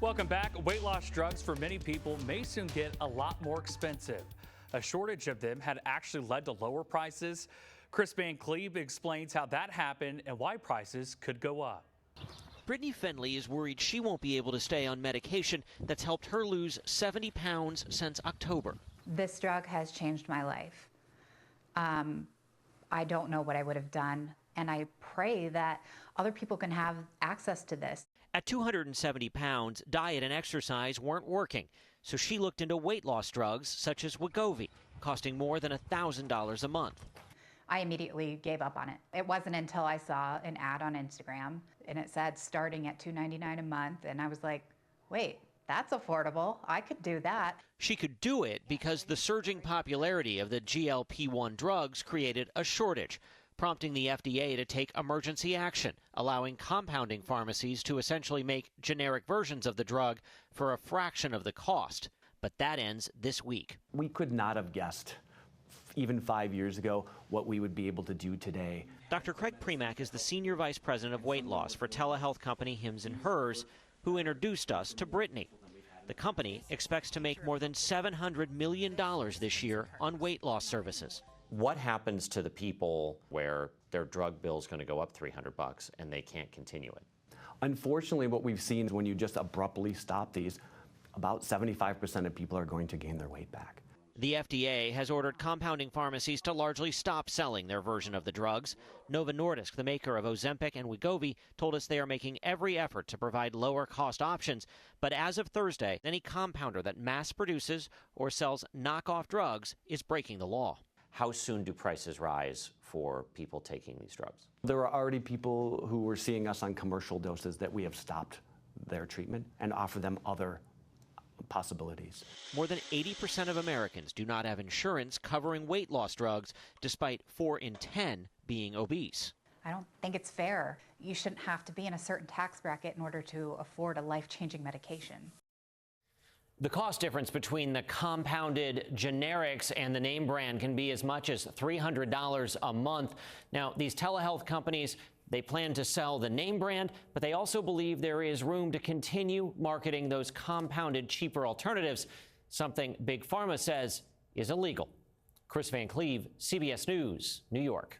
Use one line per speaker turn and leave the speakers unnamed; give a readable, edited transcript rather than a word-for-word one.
Welcome back. Weight loss drugs for many people may soon get a lot more expensive. A shortage of them had actually led to lower prices. Chris Van Cleve explains how that happened and why prices could go up.
Brittany Fenley is worried she won't be able to stay on medication that's helped her lose 70 pounds since October.
This drug has changed my life. I don't know what I would have done, and I pray that other people can have access to this.
At 270 pounds, diet and exercise weren't working, so she looked into weight loss drugs such as Wegovy, costing more than $1,000 a month.
I immediately gave up on it. It wasn't until I saw an ad on Instagram, and it said starting at $2.99 a month, and I was like, wait, that's affordable. I could do that.
She could do it because the surging popularity of the GLP-1 drugs created a shortage, prompting the FDA to take emergency action, allowing compounding pharmacies to essentially make generic versions of the drug for a fraction of the cost. But that ends this week.
We could not have guessed, even 5 years ago, what we would be able to do today.
Dr. Craig Premack is the Senior Vice President of Weight Loss for telehealth company Hims & Hers, who introduced us to Brittany. The company expects to make more than $700 million this year on weight loss services.
What happens to the people where their drug bill is going to go up $300 and they can't continue it?
Unfortunately, what we've seen is when you just abruptly stop these, about 75% of people are going to gain their weight back.
The FDA has ordered compounding pharmacies to largely stop selling their version of the drugs. Novo Nordisk, the maker of Ozempic and Wegovy, told us they are making every effort to provide lower-cost options. But as of Thursday, any compounder that mass produces or sells knockoff drugs is breaking the law.
How soon do prices rise for people taking these drugs?
There are already people who were seeing us on commercial doses that we have stopped their treatment and offer them other possibilities.
More than 80% of Americans do not have insurance covering weight loss drugs, despite 4 in 10 being obese.
I don't think it's fair. You shouldn't have to be in a certain tax bracket in order to afford a life-changing medication.
The cost difference between the compounded generics and the name brand can be as much as $300 a month. Now, these telehealth companies, they plan to sell the name brand, but they also believe there is room to continue marketing those compounded, cheaper alternatives, something Big Pharma says is illegal. Chris Van Cleve, CBS News, New York.